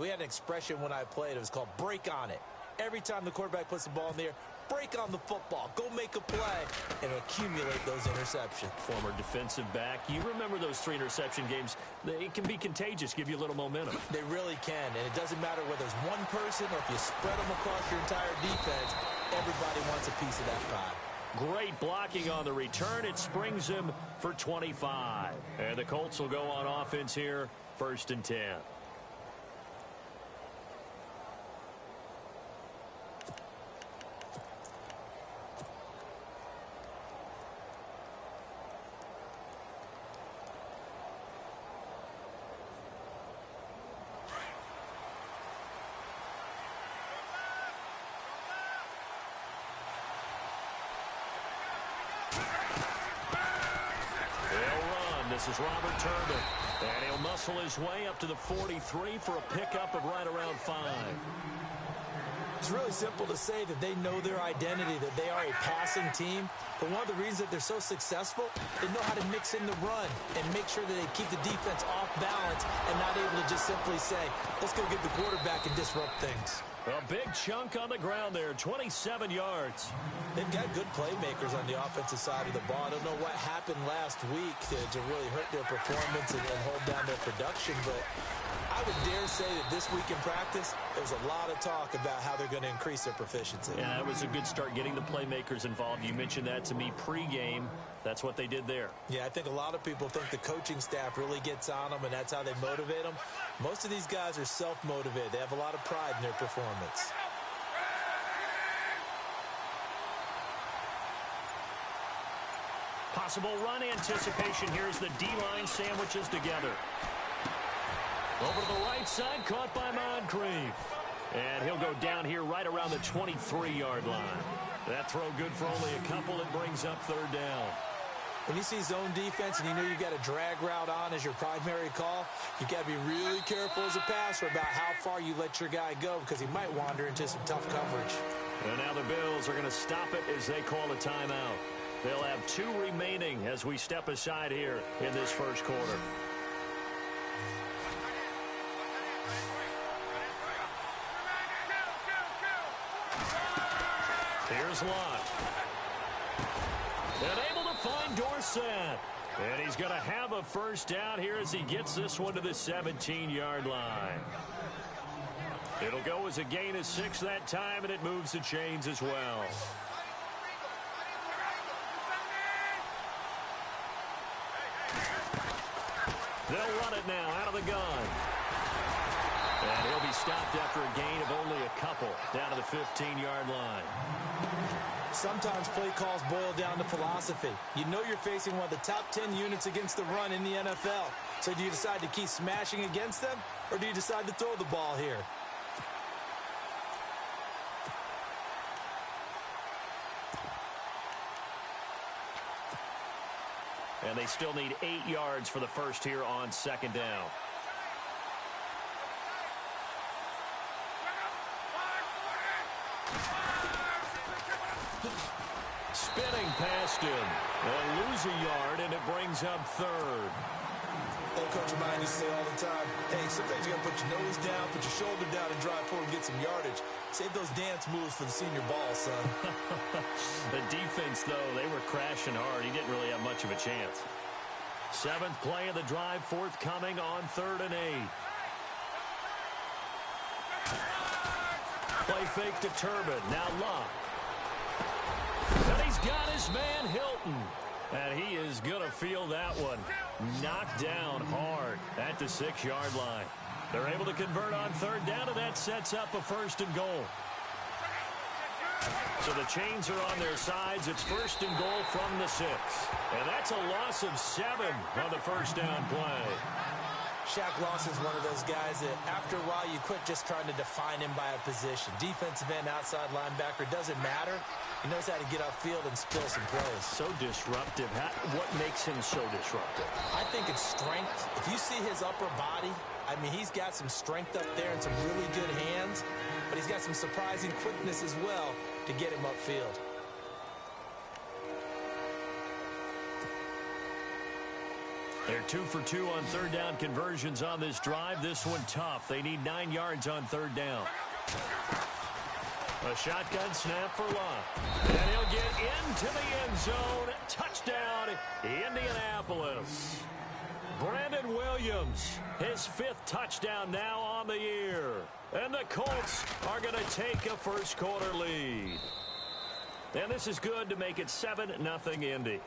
We had an expression when I played. It was called break on it. Every time the quarterback puts the ball in the air, break on the football. Go make a play and accumulate those interceptions. Former defensive back. You remember those 3 interception games. It can be contagious, give you a little momentum. They really can, and it doesn't matter whether it's one person or if you spread them across your entire defense. Everybody wants a piece of that pie. Great blocking on the return. It springs him for 25. And the Colts will go on offense here, 1st and 10. This is Robert Turbin, and he'll muscle his way up to the 43 for a pickup of right around 5. It's really simple to say that they know their identity, that they are a passing team. But one of the reasons that they're so successful, they know how to mix in the run and make sure that they keep the defense off balance and not able to just simply say, let's go get the quarterback and disrupt things. A big chunk on the ground there, 27 yards. They've got good playmakers on the offensive side of the ball. I don't know what happened last week to really hurt their performance and hold down their production, but I would dare say that this week in practice, there was a lot of talk about how they're going to increase their proficiency. Yeah, it was a good start getting the playmakers involved. You mentioned that to me pregame. That's what they did there. Yeah, I think a lot of people think the coaching staff really gets on them, and that's how they motivate them. Most of these guys are self-motivated. They have a lot of pride in their performance. Possible run anticipation here as the D-line sandwiches together. Over to the right side, caught by Moncrief. And he'll go down here right around the 23-yard line. That throw good for only a couple. It brings up 3rd down. When you see zone defense and you know you've got a drag route on as your primary call, you've got to be really careful as a passer about how far you let your guy go because he might wander into some tough coverage. And now the Bills are going to stop it as they call a timeout. They'll have 2 remaining as we step aside here in this first quarter. Here's Lott. And able to find Dorsett. And he's going to have a first down here as he gets this one to the 17-yard line. It'll go as a gain of 6 that time, and it moves the chains as well. They'll run it now out of the gun. And he'll be stopped after a gain of only a couple down to the 15-yard line. Sometimes play calls boil down to philosophy. You know you're facing one of the top 10 units against the run in the NFL. So do you decide to keep smashing against them, or do you decide to throw the ball here? And they still need 8 yards for the first here on 2nd down. Spinning past him. They'll lose a yard, and it brings up 3rd. Old coach of mine used to say all the time, hey, sometimes you got to put your nose down, put your shoulder down, and drive forward and get some yardage. Save those dance moves for the senior ball, son. The defense, though, they were crashing hard. He didn't really have much of a chance. 7th play of the drive forthcoming on 3rd and 8. Play fake to Turbin. Now Lott. And he's got his man Hilton. And he is going to feel that one. Knocked down hard at the 6-yard line. They're able to convert on 3rd down, and that sets up a 1st and goal. So the chains are on their sides. It's 1st and goal from the 6. And that's a loss of 7 on the 1st down play. Shaq Lawson's one of those guys that after a while you quit just trying to define him by a position. Defensive end, outside linebacker, doesn't matter. He knows how to get upfield and spill some plays. So disruptive. What makes him so disruptive? I think it's strength. If you see his upper body, I mean, he's got some strength up there and some really good hands, but he's got some surprising quickness as well to get him upfield. They're 2 for 2 on third down conversions on this drive. This one tough. They need 9 yards on third down. A shotgun snap for Love. And he'll get into the end zone. Touchdown, Indianapolis. Brandon Williams, his 5th touchdown now on the year. And the Colts are going to take a first-quarter lead. And this is good to make it 7-0 Indy.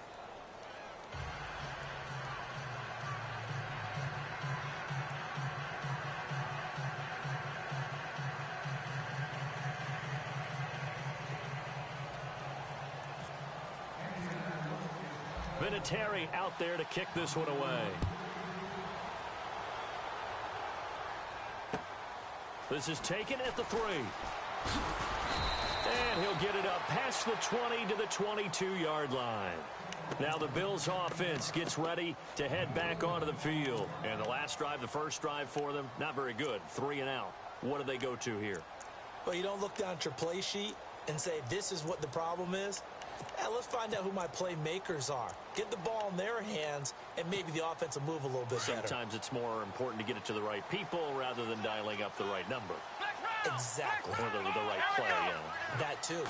Vinatieri out there to kick this one away. This is taken at the 3. And he'll get it up past the 20 to the 22-yard line. Now the Bills offense gets ready to head back onto the field. And the last drive, the first drive for them, not very good. 3 and out. What do they go to here? Well, you don't look down at your play sheet and say, this is what the problem is. Let's find out who my playmakers are. Get the ball in their hands, and maybe the offense will move a little bit better. Sometimes it's more important to get it to the right people rather than dialing up the right number. Exactly. Or the right play, yeah. That too.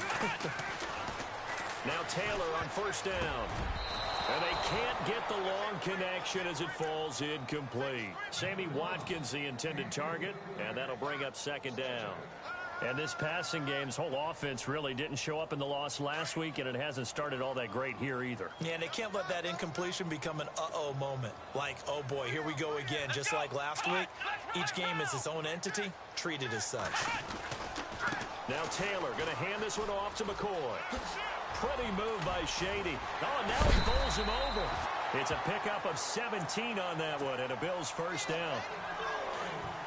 Now Taylor on first down. And they can't get the long connection as it falls incomplete. Sammy Watkins the intended target, and that'll bring up second down. And this passing game's whole offense really didn't show up in the loss last week, and it hasn't started all that great here either. Yeah, and they can't let that incompletion become an uh-oh moment. Like, oh boy, here we go again. Just like last week, each game is its own entity, treated as such. Now Taylor going to hand this one off to McCoy. Pretty move by Shady. Oh, and now he bowls him over. It's a pickup of 17 on that one, and a Bills first down.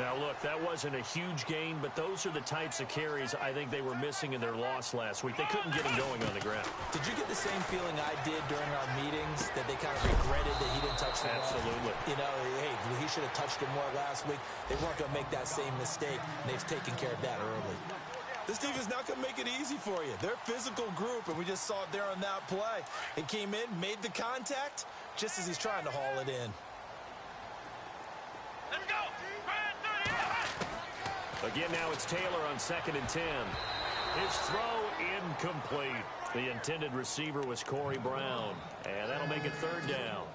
Now, look, that wasn't a huge gain, but those are the types of carries I think they were missing in their loss last week. They couldn't get him going on the ground. Did you get the same feeling I did during our meetings, that they kind of regretted that he didn't touch the ball? Absolutely. You know, hey, he should have touched it more last week. They weren't going to make that same mistake, and they've taken care of that early. This defense not going to make it easy for you. They're a physical group, and we just saw it there on that play. He came in, made the contact, just as he's trying to haul it in. Let's go. Again, now it's Taylor on 2nd and 10. His throw incomplete. The intended receiver was Corey Brown, and that'll make it third down.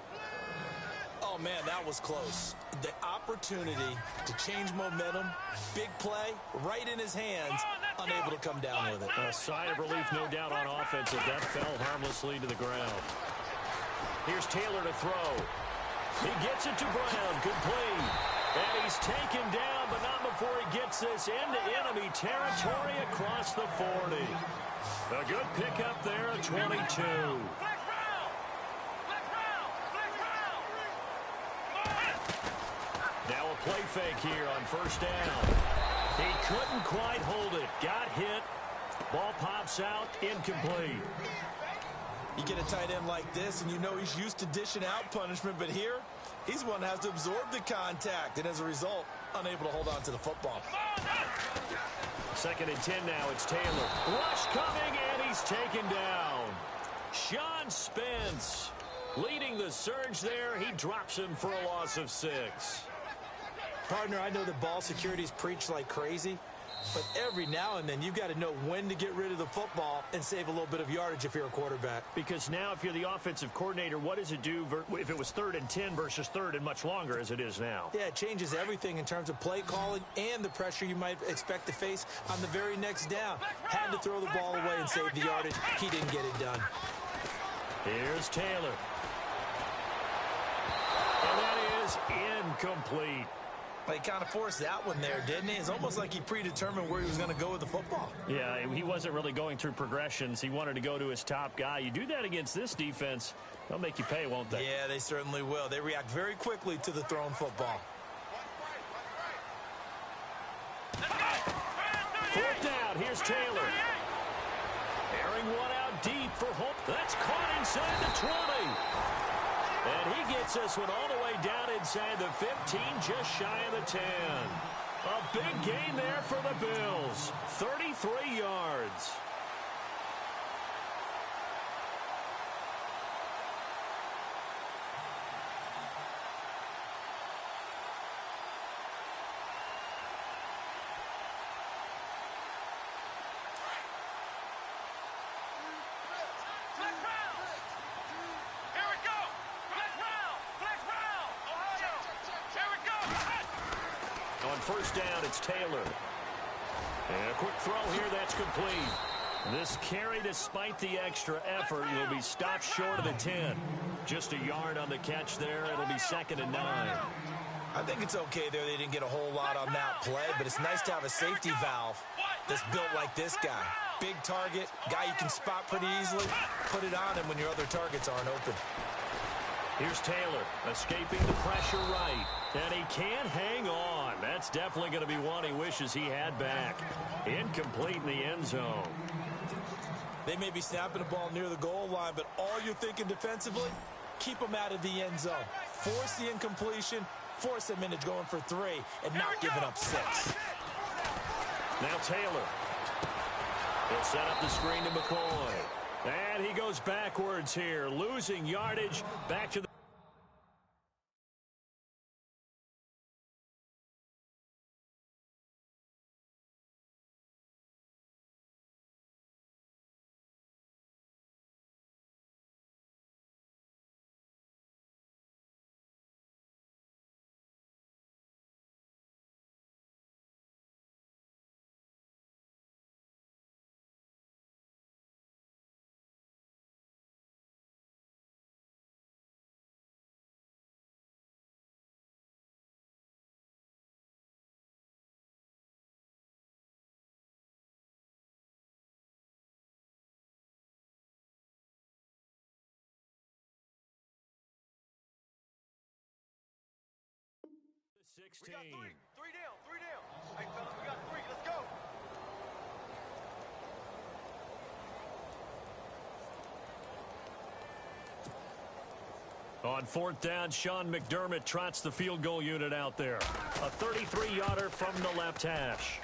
Oh, man, that was close. The opportunity to change momentum, big play, right in his hands, unable to come down with it. A sigh of relief, no doubt, on offense as that fell harmlessly to the ground. Here's Taylor to throw. He gets it to Brown, complete. And he's taken down, but not before he gets this into enemy territory across the 40. A good pickup there at 22. Now a play fake here on first down. He couldn't quite hold it. Got hit. Ball pops out, incomplete. You get a tight end like this, and you know he's used to dishing out punishment, but here, he's one that has to absorb the contact, and as a result, unable to hold on to the football. 2nd and 10 now. It's Taylor. Rush coming, and he's taken down. Sean Spence leading the surge there. He drops him for a loss of 6. Partner, I know the ball security's preached like crazy, but every now and then you've got to know when to get rid of the football and save a little bit of yardage if you're a quarterback. Because now if you're the offensive coordinator, what does it do if it was 3rd and 10 versus 3rd and much longer as it is now? Yeah, it changes everything in terms of play calling and the pressure you might expect to face on the very next down. Had to throw the ball away and save the yardage. He didn't get it done. Here's Taylor. And that is incomplete. He kind of forced that one there, didn't he? It's almost like he predetermined where he was going to go with the football. Yeah, he wasn't really going through progressions. He wanted to go to his top guy. You do that against this defense, they'll make you pay, won't they? Yeah, they certainly will. They react very quickly to the thrown football. 4th down, here's Taylor. Airing one out deep for Hope. That's caught inside the 20. And he gets this one all the way down inside the 15, just shy of the 10. A big gain there for the Bills. 33 yards. first down. It's Taylor. And a quick throw here that's complete. This carry, despite the extra effort, will be stopped short of the 10. Just a yard on the catch there. It'll be 2nd and 9. I think it's okay there. They didn't get a whole lot on that play, but it's nice to have a safety valve that's built like this guy. Big target, guy you can spot pretty easily. Put it on him when your other targets aren't open. Here's Taylor, escaping the pressure right. And he can't hang on. That's definitely going to be one he wishes he had back. Incomplete in the end zone. They may be snapping the ball near the goal line, but all you're thinking defensively, keep them out of the end zone. Force the incompletion, force them into going for 3, and not giving up 6. Now Taylor. He'll set up the screen to McCoy. And he goes backwards here, losing yardage back to the... We got 3 down. Hey, fellas, we got 3. Let's go. On 4th down, Sean McDermott trots the field goal unit out there. A 33-yarder from the left hash.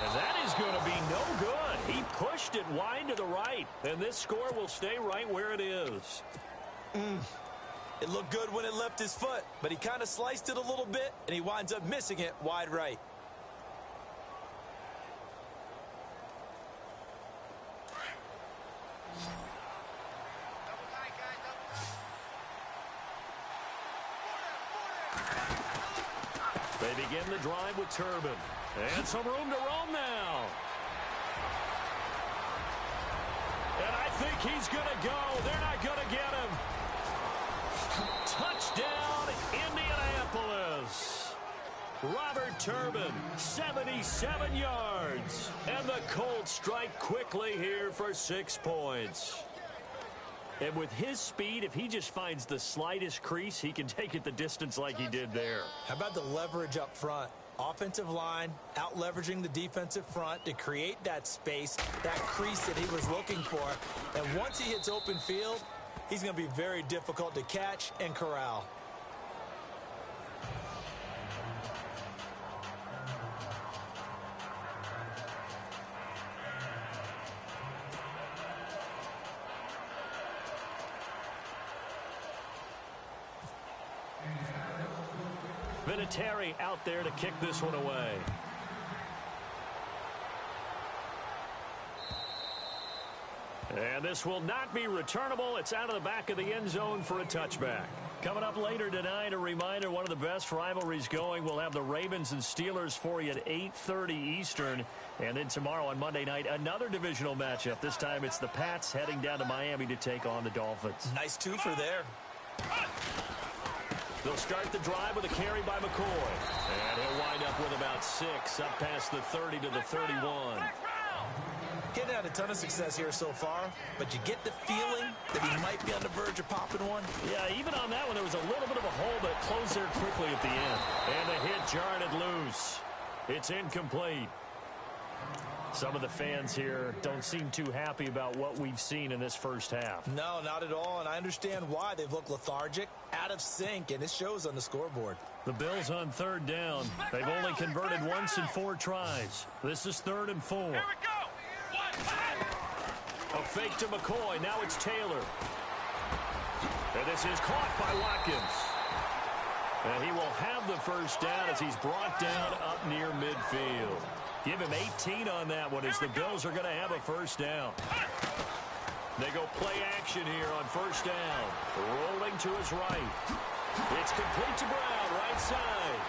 And that is going to be no good. He pushed it wide to the right, and this score will stay right where it is. It looked good when it left his foot, but he kind of sliced it a little bit, and he winds up missing it wide right. They begin the drive with Turbin. And some room to roam now. And I think he's going to go. They're not going to get him. Touchdown, Indianapolis. Robert Turbin, 77 yards. And the Colts strike quickly here for 6 points. And with his speed, if he just finds the slightest crease, he can take it the distance like he did there. How about the leverage up front? Offensive line out-leveraging the defensive front to create that space, that crease that he was looking for. And once he hits open field, he's going to be very difficult to catch and corral. Vinatieri out there to kick this one away. And this will not be returnable. It's out of the back of the end zone for a touchback. Coming up later tonight, a reminder, one of the best rivalries going. We'll have the Ravens and Steelers for you at 8:30 Eastern. And then tomorrow on Monday night, another divisional matchup. This time it's the Pats heading down to Miami to take on the Dolphins. Nice twofer there. They'll start the drive with a carry by McCoy. And he'll wind up with about 6 up past the 30 to the 31. Getting had a ton of success here so far, but you get the feeling that he might be on the verge of popping one. Yeah, even on that one, there was a little bit of a hole, but it closed there quickly at the end. And the hit jarred it loose. It's incomplete. Some of the fans here don't seem too happy about what we've seen in this first half. No, not at all, and I understand why. They've looked lethargic, out of sync, and it shows on the scoreboard. The Bills on 3rd down. They've only converted once in 4 tries. This is 3rd and 4. Here we go. A fake to McCoy. Now it's Taylor. And this is caught by Watkins. And he will have the first down as he's brought down up near midfield. Give him 18 on that one as the Bills are going to have a first down. They go play action here on 1st down. Rolling to his right. It's complete to Brown, right side.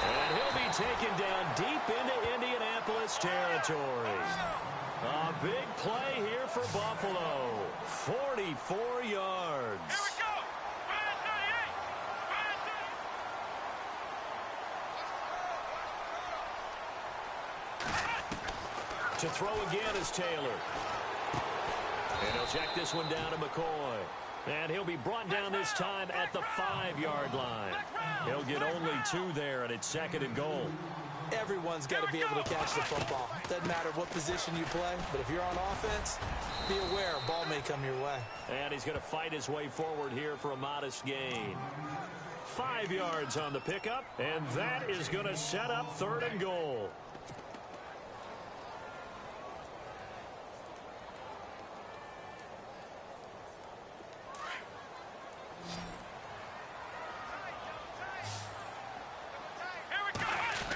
And he'll be taken down deep into Indianapolis territory. A big play here for Buffalo. 44 yards. Here we go. Fire 38. Fire 38. To throw again is Taylor. And he'll check this one down to McCoy. And he'll be brought down this time at the 5-yard line. He'll get only 2 there, and it's 2nd and goal. Everyone's got to be able to catch the football. Doesn't matter what position you play, but if you're on offense, be aware a ball may come your way. And he's going to fight his way forward here for a modest gain. 5 yards on the pickup, and that is going to set up 3rd and goal.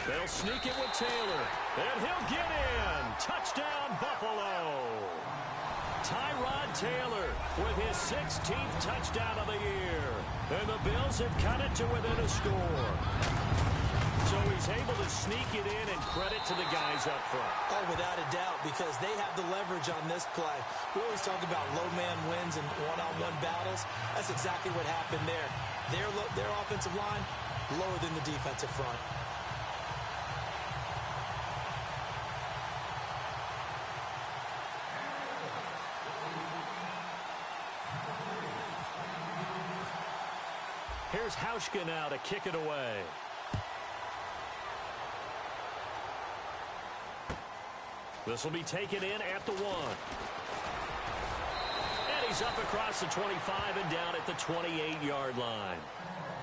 They'll sneak it with Taylor, and he'll get in. Touchdown, Buffalo. Tyrod Taylor with his 16th touchdown of the year. And the Bills have cut it to within a score. So he's able to sneak it in, and credit to the guys up front. Oh, without a doubt, because they have the leverage on this play. We always talk about low man wins and one-on-one battles. That's exactly what happened there. Their offensive line lower than the defensive front. Here's Hauschka now to kick it away. This will be taken in at the 1. And he's up across the 25 and down at the 28-yard line.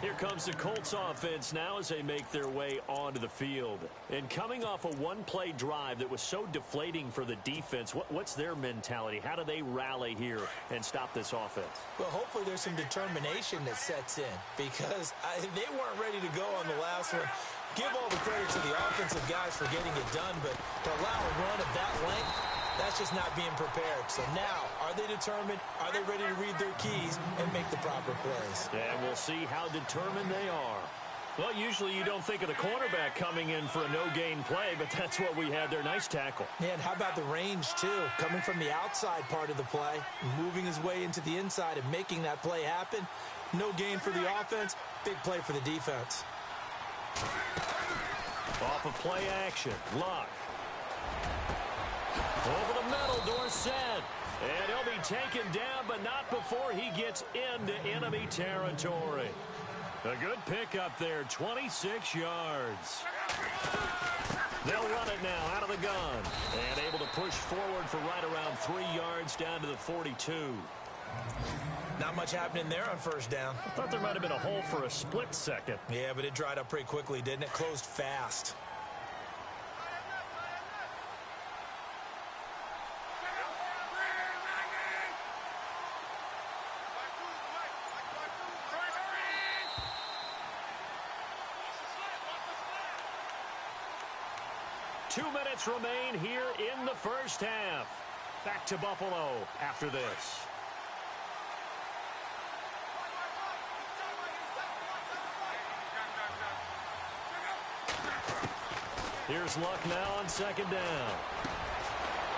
Here comes the Colts offense now as they make their way onto the field. And coming off a one-play drive that was so deflating for the defense, what's their mentality? How do they rally here and stop this offense? Well, hopefully there's some determination that sets in, because they weren't ready to go on the last one. Give all the credit to the offensive guys for getting it done, but to allow a run of that length, that's just not being prepared. So now, are they determined? Are they ready to read their keys and make the proper plays? And we'll see how determined they are. Well, usually you don't think of the cornerback coming in for a no-gain play, but that's what we had there. Nice tackle. Yeah, and how about the range, too? Coming from the outside part of the play, moving his way into the inside and making that play happen. No gain for the offense, big play for the defense. Off of play action, Luck. Over the middle, Dorsett. And he'll be taken down, but not before he gets into enemy territory. A good pickup there, 26 yards. They'll run it now out of the gun. And able to push forward for right around 3 yards down to the 42. Not much happening there on first down. I thought there might have been a hole for a split second. Yeah, but it dried up pretty quickly, didn't it? Closed fast. Two minutes remain here in the first half. Back to Buffalo after this. Here's Luck now on second down.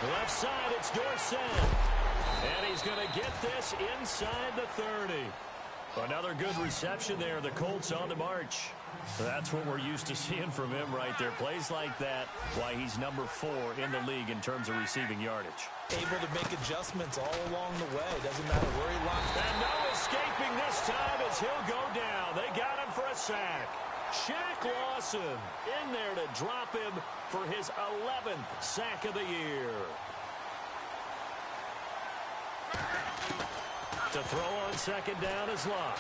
Left side, it's Dorsett. And he's going to get this inside the 30. Another good reception there. The Colts on the march. That's what we're used to seeing from him right there. Plays like that, why he's number 4 in the league in terms of receiving yardage. Able to make adjustments all along the way. Doesn't matter where he lines up. And no escaping this time as he'll go down. They got him for a sack. Shaq Lawson in there to drop him for his 11th sack of the year. To throw on second down is Luck.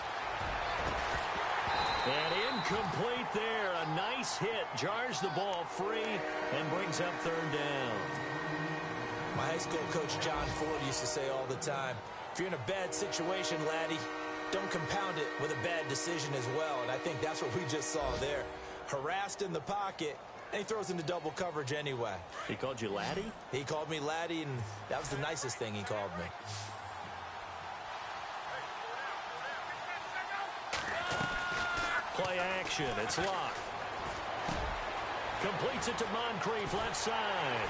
And incomplete there. A nice hit. Jars the ball free and brings up third down. My high school coach John Ford used to say all the time, if you're in a bad situation, laddie, don't compound it with a bad decision as well. And I think that's what we just saw there. Harassed in the pocket, and he throws into double coverage anyway. He called you laddie? He called me laddie, and that was the nicest thing he called me. Play action. It's Luck. Completes it to Moncrief, left side.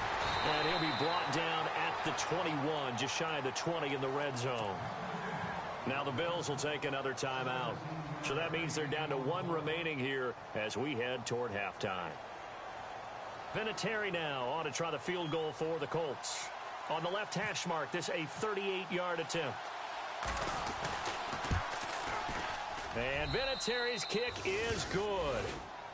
And he'll be brought down at the 21, just shy of the 20 in the red zone. Now the Bills will take another timeout. So that means they're down to one remaining here as we head toward halftime. Vinatieri now on to try the field goal for the Colts. On the left hash mark, this a 38-yard attempt. And Vinatieri's kick is good.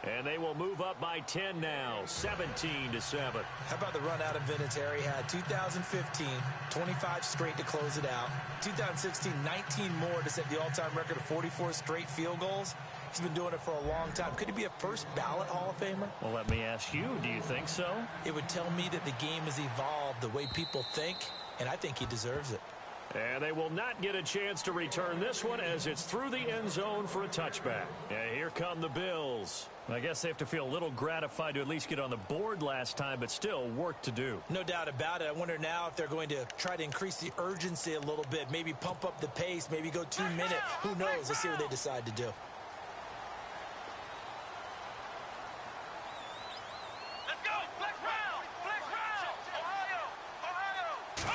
And they will move up by 10 now, 17-7. How about the run out of Vinatieri? Had 2015, 25 straight to close it out. 2016, 19 more to set the all-time record of 44 straight field goals. He's been doing it for a long time. Could he be a first ballot Hall of Famer? Well, let me ask you, do you think so? It would tell me that the game has evolved the way people think, and I think he deserves it. And they will not get a chance to return this one as it's through the end zone for a touchback. And here come the Bills. I guess they have to feel a little gratified to at least get on the board last time, but still work to do. No doubt about it. I wonder now if they're going to try to increase the urgency a little bit, maybe pump up the pace, maybe go 2 minutes. Who knows? Let's see what they decide to do. Let's go! Flex round! Flex round! Ohio!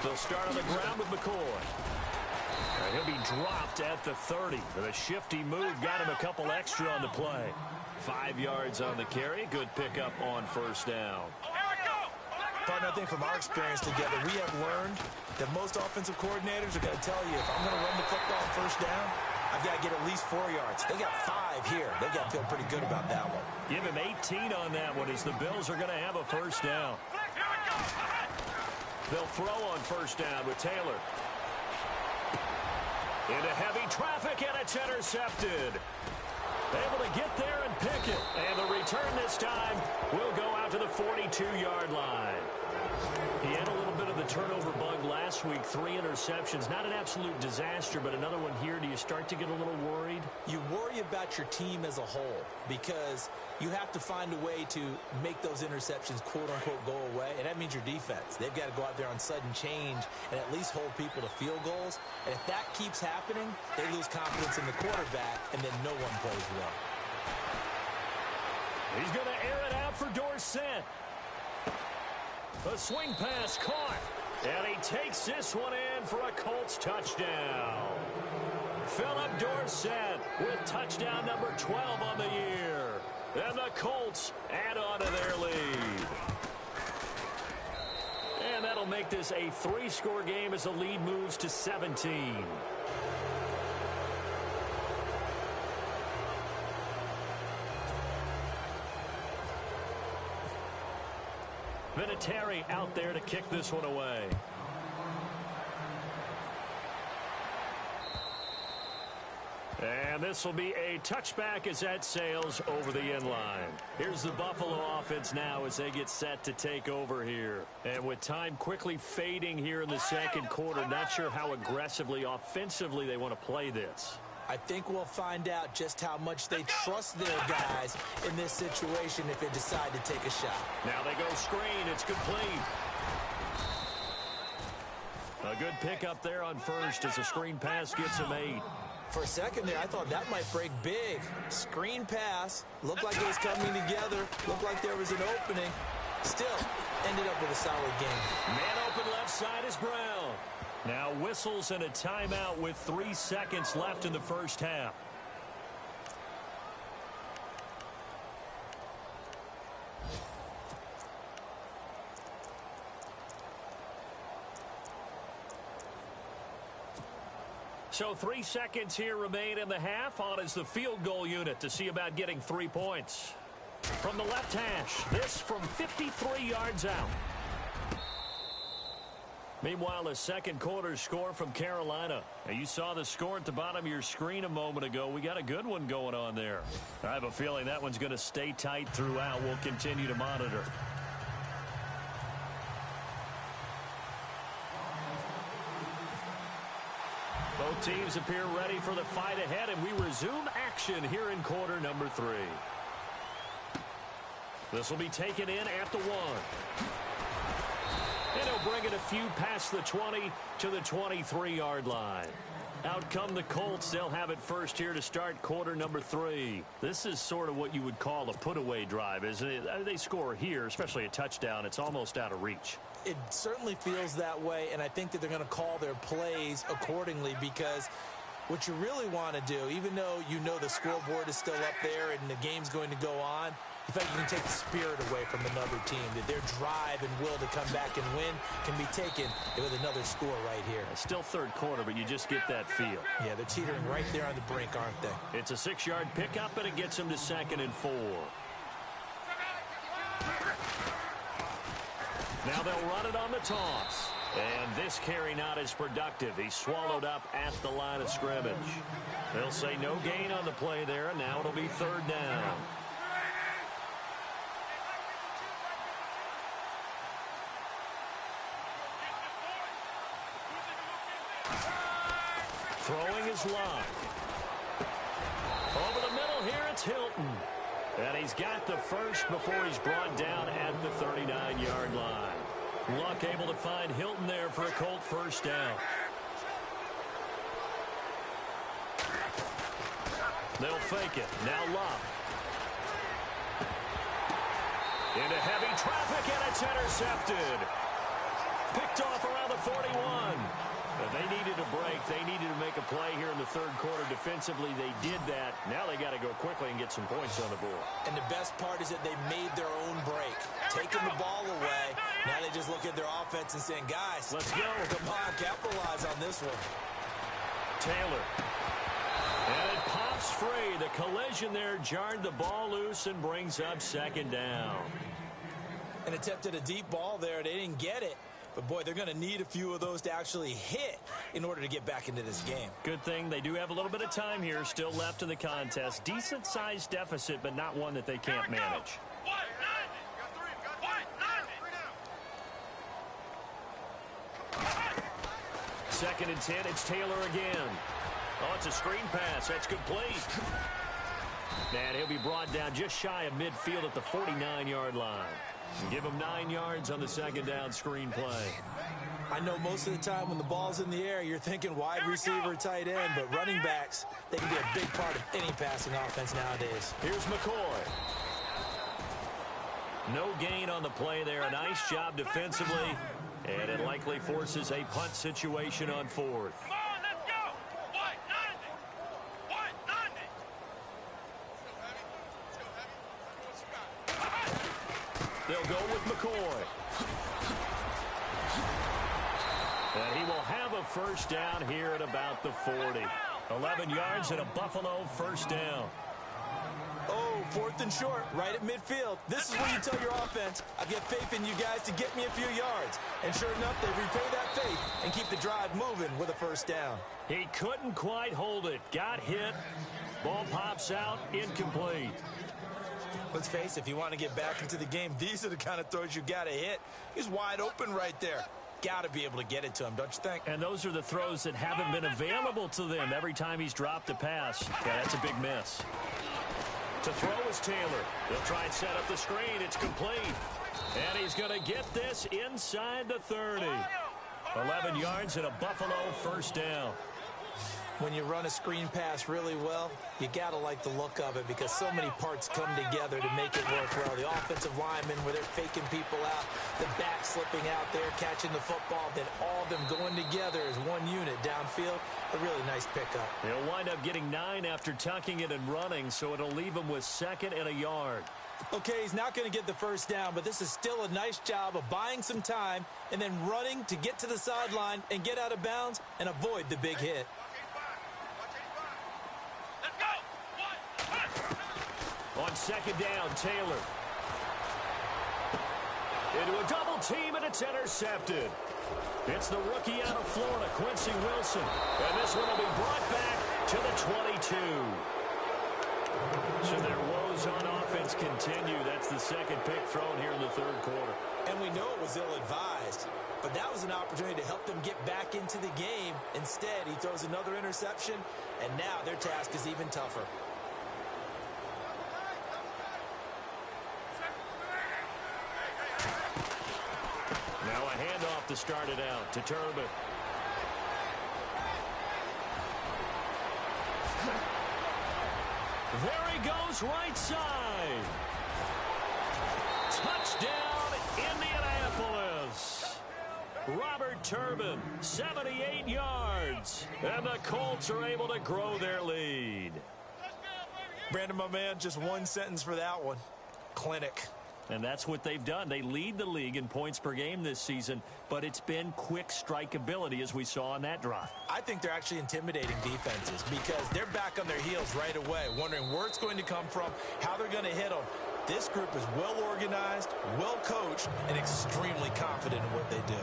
They'll start on the ground with McCoy. And he'll be dropped at the 30. The shifty move got him a couple extra on the play. 5 yards on the carry. Good pickup on first down. Partner, I think from our experience together, we have learned that most offensive coordinators are going to tell you, if I'm going to run the football on first down, I've got to get at least 4 yards. They got 5 here. They've got to feel pretty good about that one. Give him 18 on that one as the Bills are going to have a first down. They'll throw on first down with Taylor. Into heavy traffic, and it's intercepted. Able to get there and pick it. And the return this time will go out to the 42-yard line. He had a little bit of the turnover bug last week. 3 interceptions. Not an absolute disaster, but another one here. Do you start to get a little worried? You worry about your team as a whole because you have to find a way to make those interceptions, quote-unquote, go away, and that means your defense. They've got to go out there on sudden change and at least hold people to field goals. And if that keeps happening, they lose confidence in the quarterback, and then no one plays well. He's going to air it out for Dorsett. A swing pass caught. And he takes this one in for a Colts touchdown. Philip Dorsett with touchdown number 12 on the year. And the Colts add on to their lead. And that'll make this a 3-score game as the lead moves to 17. Vinatieri out there to kick this one away. And this will be a touchback as that sails over the end line. Here's the Buffalo offense now as they get set to take over here. And with time quickly fading here in the second quarter, not sure how aggressively, offensively they want to play this. I think we'll find out just how much they trust their guys in this situation if they decide to take a shot. Now they go screen. It's complete. A good pickup there on first as the screen pass gets him 8. For a second there, I thought that might break big. Screen pass. Looked like it was coming together. Looked like there was an opening. Still, ended up with a solid game. Man open left side is Brown. Now whistles and a timeout with 3 seconds left in the first half. So 3 seconds here remain in the half. On is the field goal unit to see about getting 3 points. From the left hash, this from 53 yards out. Meanwhile, a second quarter score from Carolina. Now, you saw the score at the bottom of your screen a moment ago. We got a good one going on there. I have a feeling that one's going to stay tight throughout. We'll continue to monitor. Both teams appear ready for the fight ahead, and we resume action here in quarter number 3. This will be taken in at the 1. And he'll bring it a few past the 20 to the 23-yard line. Out come the Colts. They'll have it first here to start quarter number 3. This is sort of what you would call a put-away drive, isn't it? They score here, especially a touchdown. It's almost out of reach. It certainly feels that way, and I think that they're going to call their plays accordingly, because what you really want to do, even though you know the scoreboard is still up there and the game's going to go on, in fact, you can take the spirit away from another team, that their drive and will to come back and win can be taken with another score right here. Still third quarter, but you just get that feel. Yeah, they're teetering right there on the brink, aren't they? It's a 6-yard pickup, and it gets them to 2nd and 4. Now they'll run it on the toss. And this carry not as productive. He's swallowed up at the line of scrimmage. They'll say no gain on the play there, and now it'll be 3rd down. Throwing is Luck. Over the middle here, it's Hilton. And he's got the first before he's brought down at the 39-yard line. Luck able to find Hilton there for a Colt first down. They'll fake it. Now Luck. Into heavy traffic, and it's intercepted. Picked off around the 41. They needed a break. They needed to make a play here in the 3rd quarter. Defensively, they did that. Now they got to go quickly and get some points on the board. And the best part is that they made their own break, taking the ball away. Now they just look at their offense and saying, guys, let's go. Come on, capitalize on this one. Taylor. And it pops free. The collision there jarred the ball loose and brings up 2nd down. And attempted a deep ball there. They didn't get it. But, boy, they're going to need a few of those to actually hit in order to get back into this game. Good thing they do have a little bit of time here still left in the contest. Decent-sized deficit, but not one that they can't manage. 2nd and 10, it's Taylor again. Oh, it's a screen pass. That's complete. And he'll be brought down just shy of midfield at the 49-yard line. Give him 9 yards on the 2nd down screen play. I know most of the time when the ball's in the air, you're thinking wide receiver, tight end, but running backs, they can be a big part of any passing offense nowadays. Here's McCoy. No gain on the play there. A nice job defensively, and it likely forces a punt situation on 4th. They'll go with McCoy. And he will have a first down here at about the 40. 11 yards and a Buffalo first down. Oh, 4th and short, right at midfield. This is where you tell your offense, I've got faith in you guys to get me a few yards. And sure enough, they repay that faith and keep the drive moving with a first down. He couldn't quite hold it. Got hit. Ball pops out, incomplete. Let's face it, if you want to get back into the game, these are the kind of throws you got to hit. He's wide open right there. Got to be able to get it to him, don't you think? And those are the throws that haven't been available to them every time he's dropped a pass. Yeah, that's a big miss. To throw is Taylor. They'll try and set up the screen. It's complete. And he's going to get this inside the 30. 11 yards and a Buffalo first down. When you run a screen pass really well, you got to like the look of it because so many parts come together to make it work well. The offensive linemen, where they're faking people out, the back slipping out there, catching the football, then all of them going together as one unit downfield. A really nice pickup. He'll wind up getting 9 after tucking it and running, so it'll leave him with 2nd and a yard. Okay, he's not going to get the first down, but this is still a nice job of buying some time and then running to get to the sideline and get out of bounds and avoid the big hit. On 2nd down, Taylor. Into a double team, and it's intercepted. It's the rookie out of Florida, Quincy Wilson. And this one will be brought back to the 22. So their woes on offense continue. That's the 2nd pick thrown here in the 3rd quarter. And we know it was ill-advised, but that was an opportunity to help them get back into the game. Instead, he throws another interception, and now their task is even tougher. Now a handoff to start it out to Turbin. There he goes right side. Touchdown, Indianapolis. Robert Turbin, 78 yards. And the Colts are able to grow their lead. Brandon, my man, just one sentence for that one. Clinic. And that's what they've done. They lead the league in points per game this season, but it's been quick strike ability as we saw on that drive. I think they're actually intimidating defenses because they're back on their heels right away, wondering where it's going to come from, how they're going to hit them. This group is well organized, well coached, and extremely confident in what they do.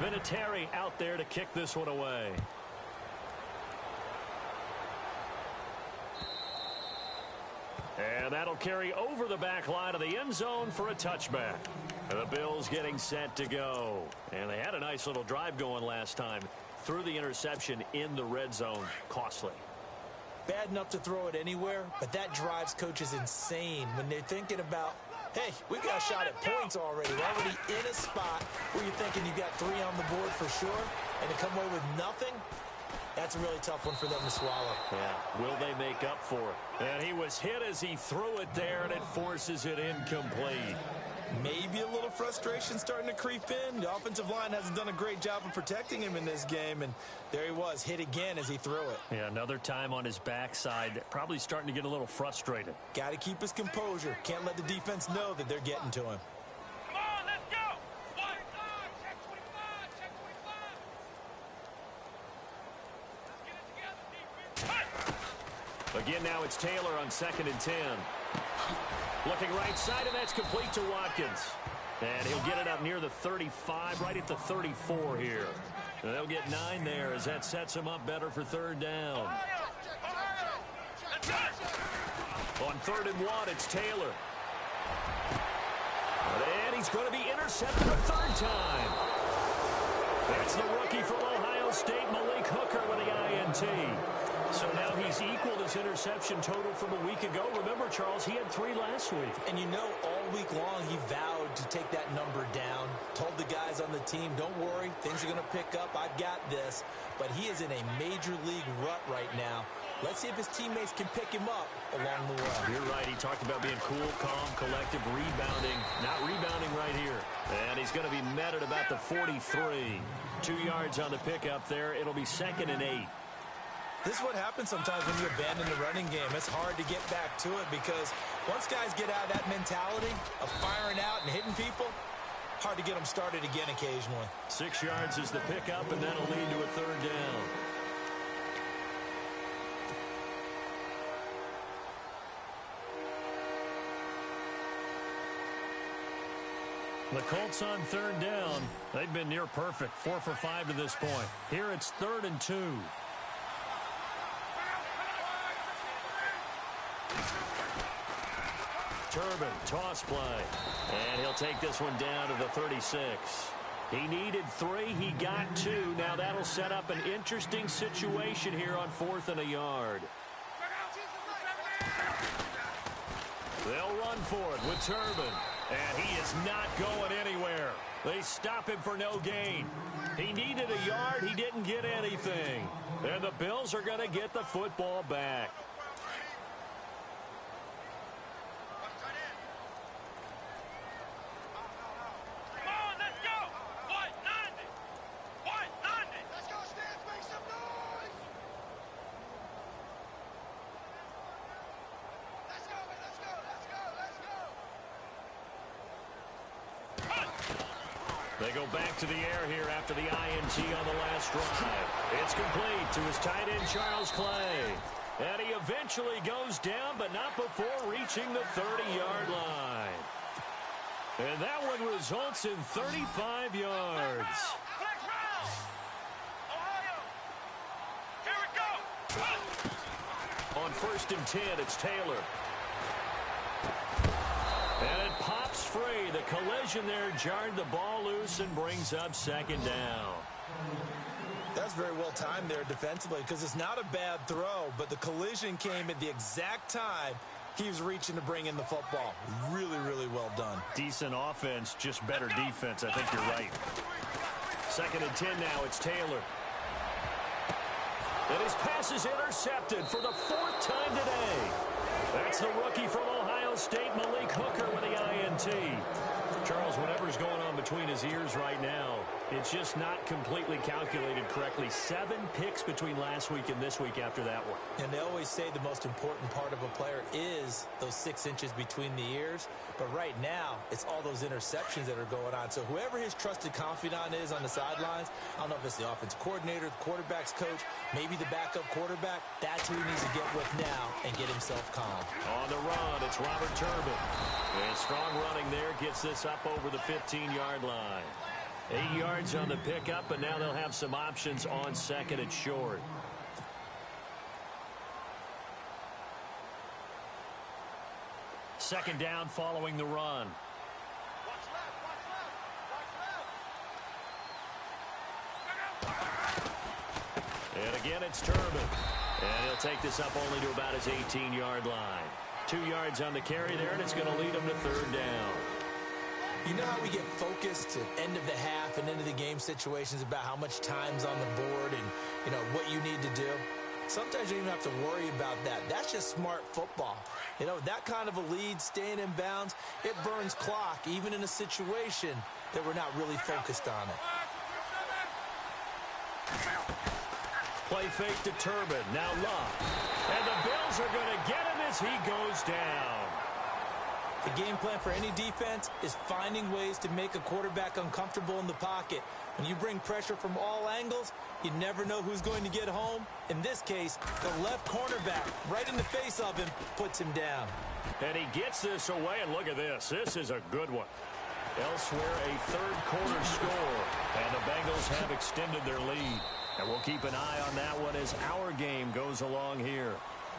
Vinatieri out there to kick this one away. And that'll carry over the back line of the end zone for a touchback. The Bills getting set to go. And they had a nice little drive going last time. Threw the interception in the red zone. Costly. Bad enough to throw it anywhere, but that drives coaches insane when they're thinking about, hey, we got a shot at points already. We're already in a spot where you're thinking you got 3 on the board for sure, and to come away with nothing, that's a really tough one for them to swallow. Yeah, will they make up for it? And he was hit as he threw it there, and it forces it incomplete. Maybe a little frustration starting to creep in. The offensive line hasn't done a great job of protecting him in this game, and there he was, hit again as he threw it. Yeah, another time on his backside, probably starting to get a little frustrated. Got to keep his composure. Can't let the defense know that they're getting to him. Come on, let's go. Check 25, check 25. Let's get it together, defense. Again, now it's Taylor on 2nd and 10. Looking right side, and that's complete to Watkins. And he'll get it up near the 35, right at the 34 here. And they'll get 9 there as that sets him up better for 3rd down. On 3rd and 1, it's Taylor. And he's going to be intercepted a 3rd time. That's the rookie from Ohio State, Malik Hooker, with the INT. So now he's equaled his interception total from a week ago. Remember, Charles, he had 3 last week. And you know, all week long he vowed to take that number down. Told the guys on the team, don't worry, things are going to pick up. I've got this. But he is in a major league rut right now. Let's see if his teammates can pick him up along the way. You're right. He talked about being cool, calm, collective, rebounding. Not rebounding right here. And he's going to be met at about the 43. 2 yards on the pickup there. It'll be 2nd and 8. This is what happens sometimes when you abandon the running game. It's hard to get back to it because once guys get out of that mentality of firing out and hitting people, hard to get them started again occasionally. 6 yards is the pickup, and that'll lead to a 3rd down. The Colts on 3rd down. They've been near perfect, 4 for 5 to this point. Here it's 3rd and 2. Turbin, toss play. And he'll take this one down to the 36. He needed 3. He got 2. Now that'll set up an interesting situation here on 4th and a yard. They'll run for it with Turbin. And he is not going anywhere. They stop him for no gain. He needed a yard. He didn't get anything. And the Bills are going to get the football back. They go back to the air here after the INT on the last drive. It's complete to his tight end, Charles Clay. And he eventually goes down, but not before reaching the 30-yard line. And that one results in 35 yards. On 1st and 10, it's Taylor. And it pops free. The collision there jarred the ball loose and brings up 2nd down. That's very well timed there defensively because it's not a bad throw, but the collision came at the exact time He was reaching to bring in the football. Really, really well done. Decent offense, just better defense. I think you're right. 2nd and 10 now. It's Taylor. And his pass is intercepted for the 4th time today. That's the rookie from Ohio State, Malik Hooker, with the INT. Charles, whatever's going on between his ears right now, it's just not completely calculated correctly. 7 picks between last week and this week after that one. And they always say the most important part of a player is those 6 inches between the ears. But right now, it's all those interceptions that are going on. So whoever his trusted confidant is on the sidelines, I don't know if it's the offensive coordinator, the quarterback's coach, maybe the backup quarterback, that's who he needs to get with now and get himself calm. On the run, it's Robert Turbin. And strong running there gets this up over the 15-yard line. 8 yards on the pickup, and now they'll have some options on 2nd and short. Second down following the run. Watch left, watch left. And again, it's Turbin. And he'll take this up only to about his 18-yard line. 2 yards on the carry there, and it's going to lead him to 3rd down. You know how we get focused at end of the half and into the game situations about how much time's on the board and, you know, what you need to do? Sometimes you don't even have to worry about that. That's just smart football. You know, that kind of a lead, staying in bounds, it burns clock, even in a situation that we're not really focused on it. Play fake to Turbin. Now Love. And the Bills are going to get him as he goes down. The game plan for any defense is finding ways to make a quarterback uncomfortable in the pocket. When you bring pressure from all angles, you never know who's going to get home. In this case, the left cornerback, right in the face of him, puts him down. And he gets this away, and look at this. This is a good one. Elsewhere, a 3rd quarter score. And the Bengals have extended their lead. And we'll keep an eye on that one as our game goes along here.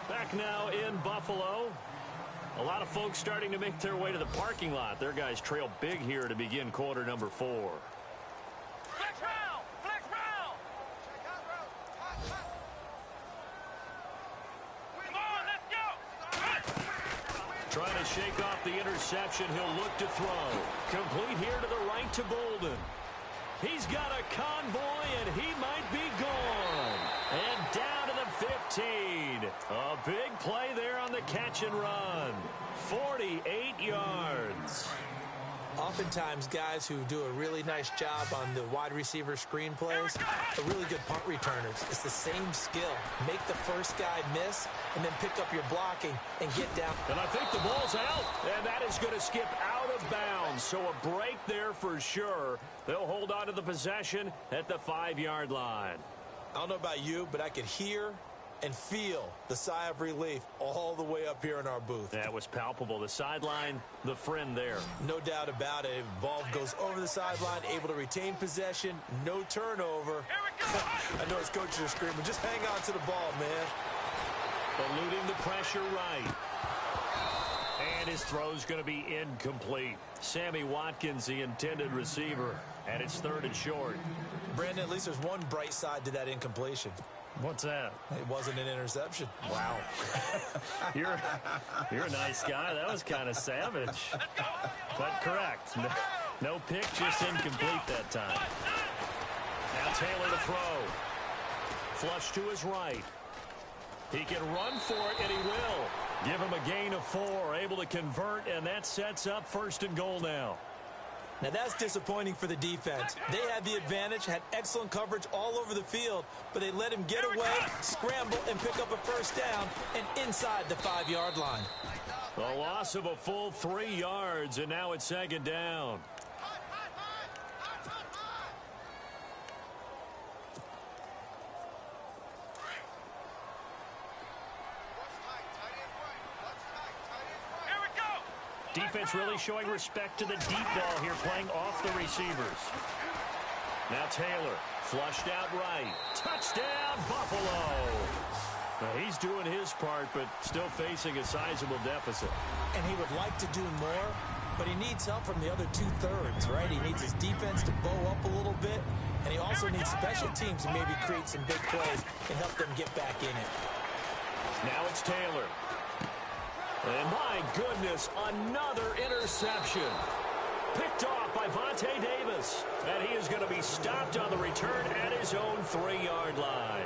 Back now in Buffalo. A lot of folks starting to make their way to the parking lot. Their guys trail big here to begin quarter number 4. Flex round, flex round. Come on, let's go. Trying to shake off the interception. He'll look to throw. Complete here to the right to Bolden. He's got a convoy, and he might be gone. And down to the 15. A big play there on the catch and run. 48 yards. Oftentimes, guys who do a really nice job on the wide receiver screen plays are really good punt returners. It's the same skill. Make the first guy miss and then pick up your blocking and get down. And I think the ball's out, and that is going to skip out of bounds. So a break there for sure. They'll hold on to the possession at the 5-yard line. I don't know about you, but I could hear and feel the sigh of relief all the way up here in our booth. That was palpable. The sideline, the friend there. No doubt about it. Ball goes over the sideline, able to retain possession, no turnover. I know his coaches are screaming, just hang on to the ball, man. Eluding the pressure right. And his throw's going to be incomplete. Sammy Watkins, the intended receiver, and it's 3rd and short. Brandon, at least there's one bright side to that incompletion. What's that? It wasn't an interception. Wow. You're a nice guy. That was kind of savage. But correct. No pick, just incomplete that time. Now Taylor to throw. Flush to his right. He can run for it, and he will. Give him a gain of 4. Able to convert, and that sets up 1st and goal now. Now that's disappointing for the defense. They had the advantage, had excellent coverage all over the field, but they let him get away, scramble, and pick up a first down and inside the 5-yard line. The loss of a full 3 yards, and now it's 2nd down. Defense really showing respect to the deep ball here, playing off the receivers. Now Taylor, flushed out right. Touchdown, Buffalo. Now he's doing his part, but still facing a sizable deficit. And he would like to do more, but he needs help from the other 2/3, right? He needs his defense to bow up a little bit, and he also needs special teams to maybe create some big plays and help them get back in it. Now it's Taylor. And my goodness, another interception. Picked off by Vontae Davis. And he is going to be stopped on the return at his own 3-yard line.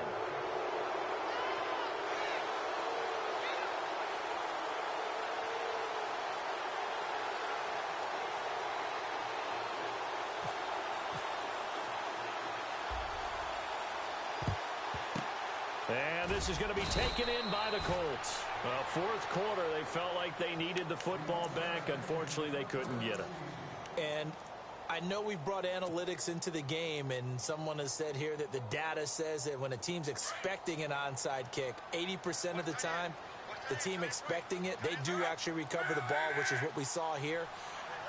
And this is going to be taken in by the Colts. Fourth quarter, they felt like they needed the football back. Unfortunately, they couldn't get it. And I know we brought analytics into the game, and someone has said here that the data says that when a team's expecting an onside kick, 80% of the time, the team expecting it, they do actually recover the ball, which is what we saw here.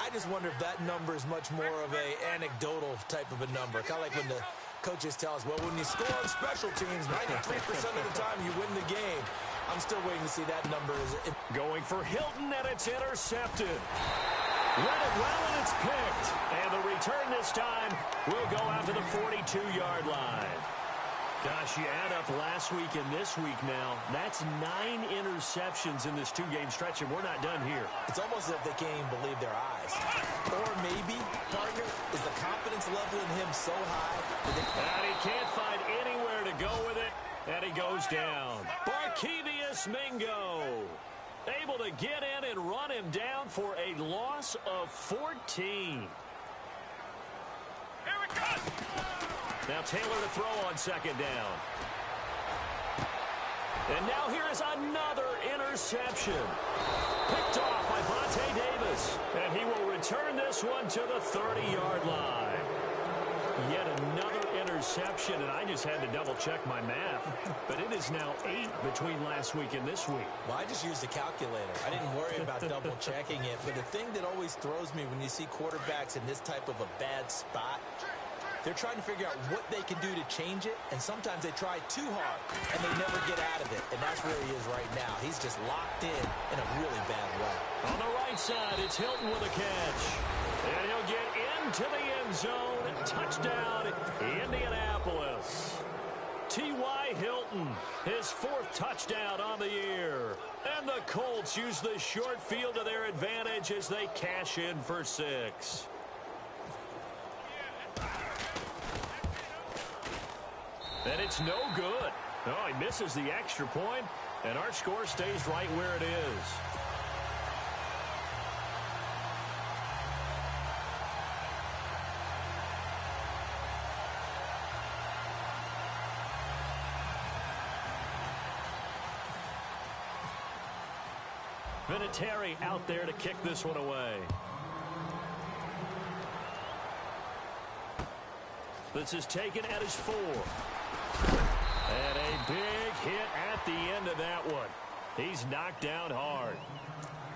I just wonder if that number is much more of a anecdotal type of a number. Kind of like when the coaches tell us, well, when you score on special teams, 93% of the time you win the game. I'm still waiting to see that number. Going for Hilton, and it's intercepted. Read it well, and it's picked. And the return this time will go out to the 42-yard line. Gosh, you add up last week and this week now. That's 9 interceptions in this 2-game stretch, and we're not done here. It's almost as if they can't even believe their eyes. Or maybe, partner, is the confidence level in him so high that and he can't find anywhere to go with it, and he goes down. Barkevius Mingo able to get in and run him down for a loss of 14. Here it goes! Now Taylor to throw on second down. And now here is another interception. Picked off by Vontae Davis. And he will return this one to the 30-yard line. Yet another interception, and I just had to double-check my math. But it is now 8 between last week and this week. Well, I just used a calculator. I didn't worry about double-checking it. But the thing that always throws me when you see quarterbacks in this type of a bad spot, they're trying to figure out what they can do to change it, and sometimes they try too hard, and they never get out of it. And that's where he is right now. He's just locked in a really bad way. On the right side, it's Hilton with a catch. And he'll get into the end zone. Touchdown, Indianapolis. T.Y. Hilton, his 4th touchdown on the year. And the Colts use the short field to their advantage as they cash in for 6. And it's no good. Oh, he misses the extra point, and our score stays right where it is. Vinatieri out there to kick this one away. This is taken at his 4. And a big hit at the end of that one. He's knocked down hard.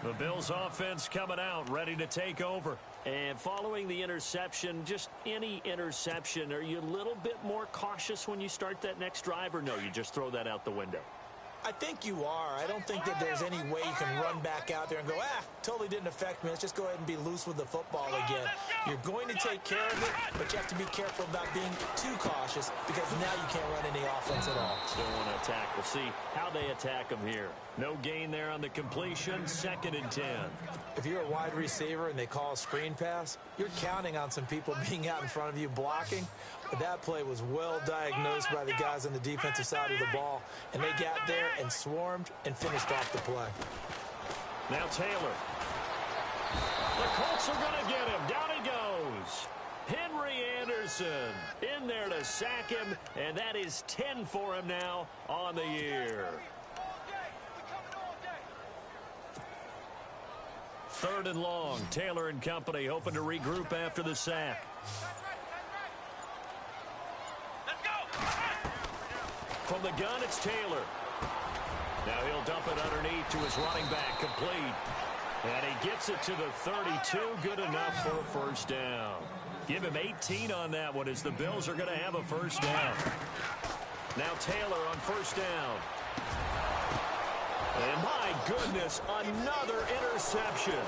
The Bills offense coming out, ready to take over. And following the interception, just any interception, are you a little bit more cautious when you start that next drive, or no, you just throw that out the window? I think you are. I don't think that there's any way you can run back out there and go, totally didn't affect me. Let's just go ahead and be loose with the football again. You're going to take care of it, but you have to be careful about being too cautious because now you can't run any offense at all. Still want to attack. We'll see how they attack them here. No gain there on the completion. 2nd and 10. If you're a wide receiver and they call a screen pass, you're counting on some people being out in front of you blocking. But that play was well diagnosed by the guys on the defensive side of the ball. And they got there and swarmed and finished off the play. Now Taylor. The Colts are going to get him. Down he goes. Henry Anderson in there to sack him. And that is 10 for him now on the year. 3rd and long. Taylor and company hoping to regroup after the sack. From the gun, it's Taylor. Now he'll dump it underneath to his running back, complete. And he gets it to the 32, good enough for a 1st down. Give him 18 on that one as the Bills are going to have a 1st down. Now Taylor on 1st down. And my goodness, another interception.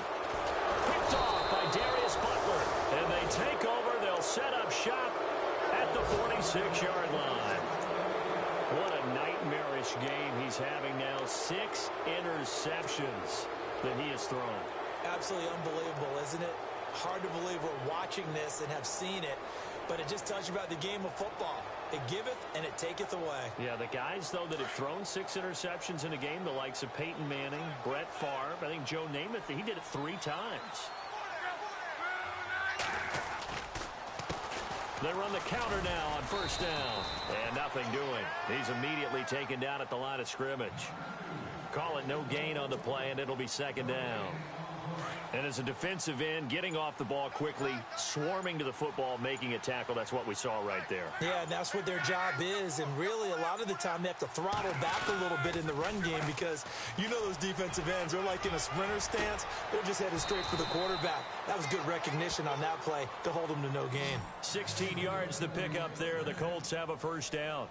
Picked off by Darius Butler. And they take over. They'll set up shop at the 46-yard line. What a nightmarish game he's having now. 6 interceptions. that he has thrown. Absolutely unbelievable, isn't it? Hard to believe we're watching this and have seen it, but it just tells you about the game of football. It giveth and it taketh away. Yeah, the guys, though, that have thrown 6 interceptions in a game, the likes of Peyton Manning, Brett Favre, I think Joe Namath, he did it 3 times. They run the counter now on first down. And nothing doing. He's immediately taken down at the line of scrimmage. Call it no gain on the play, and it'll be second down. And as a defensive end, getting off the ball quickly, swarming to the football, making a tackle, that's what we saw right there. Yeah, and that's what their job is. And really, a lot of the time, they have to throttle back a little bit in the run game because you know those defensive ends are like in a sprinter stance. They're just headed straight for the quarterback. That was good recognition on that play to hold them to no gain. 16 yards to pick up there. The Colts have a first down.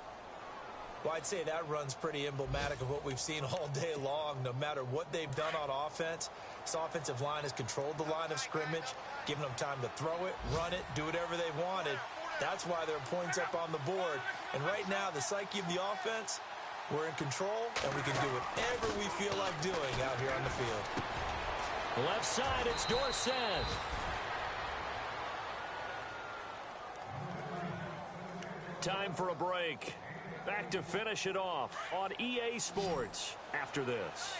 Well, I'd say that run's pretty emblematic of what we've seen all day long. No matter what they've done on offense, this offensive line has controlled the line of scrimmage, given them time to throw it, run it, do whatever they wanted. That's why there are points up on the board. And right now, the psyche of the offense, we're in control, and we can do whatever we feel like doing out here on the field. Left side, it's Dorsett. Time for a break. Back to finish it off on EA Sports after this.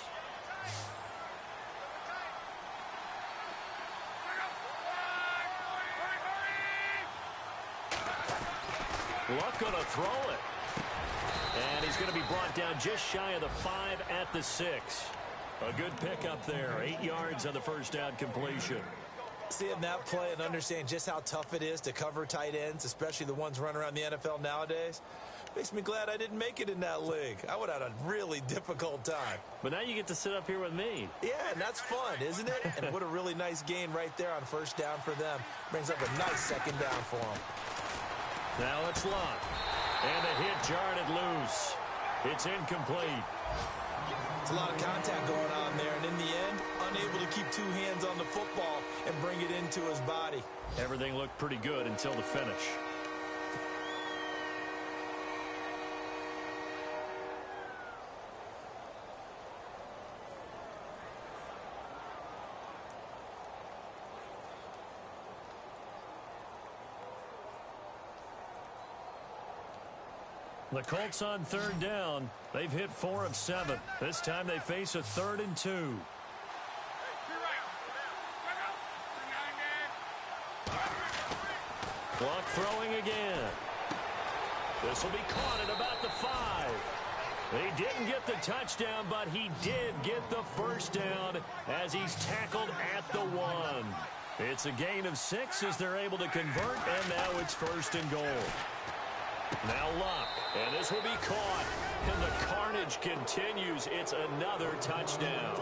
Luck going to throw it. And he's going to be brought down just shy of the 5 at the 6. A good pickup there. 8 yards on the first down completion. Seeing that play and understand just how tough it is to cover tight ends, especially the ones running around the NFL nowadays, makes me glad I didn't make it in that league. I would have had a really difficult time. But now you get to sit up here with me. Yeah, and that's fun, isn't it? And what a really nice gain right there on first down for them. Brings up a nice second down for them. Now it's Luck. And a hit jarred it loose. It's incomplete. It's a lot of contact going on there, and in the end, unable to keep 2 hands on the football and bring it into his body. Everything looked pretty good until the finish. The Colts on third down. They've hit 4 of 7. This time they face a 3rd and 2. Clock throwing again. This will be caught at about the 5. He didn't get the touchdown, but he did get the first down as he's tackled at the 1. It's a gain of 6 as they're able to convert, and now it's 1st and goal. Now Luck, and this will be caught, and the carnage continues. It's another touchdown.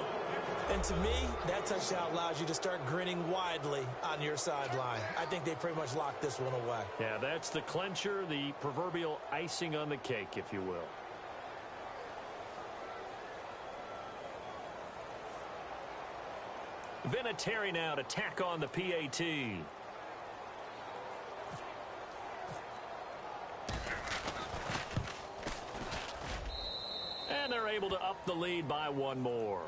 And to me, that touchdown allows you to start grinning widely on your sideline. I think they pretty much locked this one away. Yeah, that's the clincher, the proverbial icing on the cake, if you will. Vinatieri now to tack on the PAT. And they're able to up the lead by 1 more.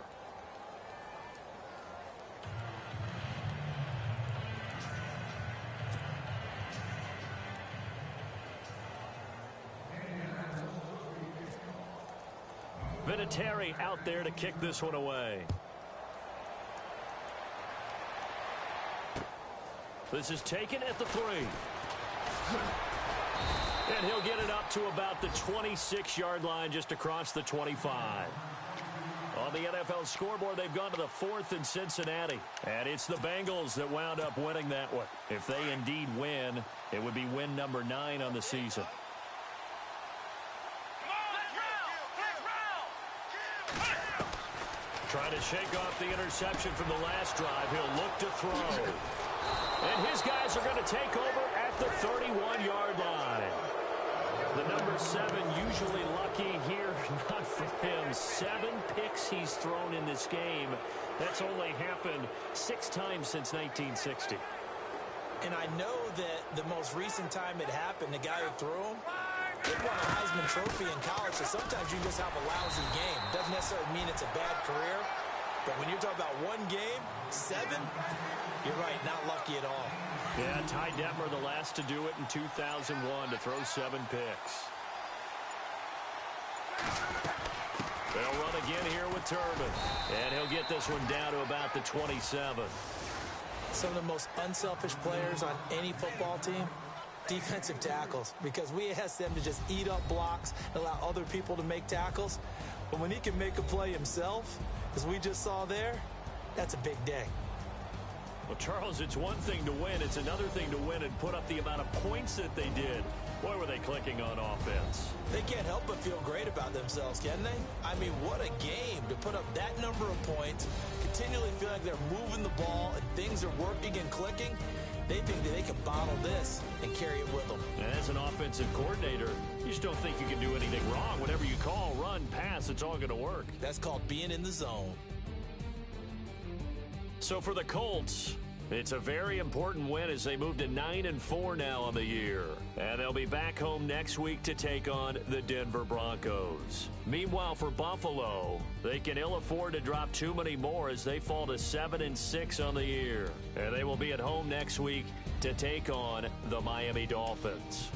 Vinatieri out there to kick this one away. This is taken at the 3. And he'll get it up to about the 26-yard line, just across the 25. On the NFL scoreboard, they've gone to the 4th in Cincinnati. And it's the Bengals that wound up winning that one. If they indeed win, it would be win number 9 on the season. Trying to shake off the interception from the last drive. He'll look to throw. And his guys are going to take over at the 31-yard line. The number 7 usually lucky here. Not for him. 7 picks he's thrown in this game. That's only happened 6 times since 1960. And I know that the most recent time it happened, the guy who threw him, he won a Heisman Trophy in college, so sometimes you just have a lousy game. Doesn't necessarily mean it's a bad career. But when you're talking about one game, 7, you're right, not lucky at all. Yeah, Ty Detmer, the last to do it in 2001 to throw 7 picks. They'll run again here with Turbin. And he'll get this one down to about the 27. Some of the most unselfish players on any football team, defensive tackles, because we ask them to just eat up blocks and allow other people to make tackles. But when he can make a play himself, as we just saw there, that's a big day. Well, Charles, it's one thing to win. It's another thing to win and put up the amount of points that they did. Boy, were they clicking on offense. They can't help but feel great about themselves, can they? I mean, what a game to put up that number of points, continually feel like they're moving the ball and things are working and clicking. They think that they can bottle this and carry it with them. And as an offensive coordinator, you just don't think you can do anything wrong. Whatever you call, run, pass, it's all going to work. That's called being in the zone. So for the Colts, it's a very important win as they move to 9-4 now on the year. And they'll be back home next week to take on the Denver Broncos. Meanwhile, for Buffalo, they can ill afford to drop too many more as they fall to 7-6 on the year. And they will be at home next week to take on the Miami Dolphins.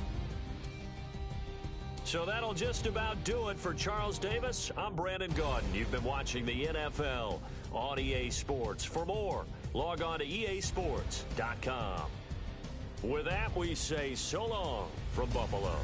So that'll just about do it for Charles Davis. I'm Brandon Gaudin. You've been watching the NFL on EA Sports. For more, log on to easports.com. With that, we say so long from Buffalo.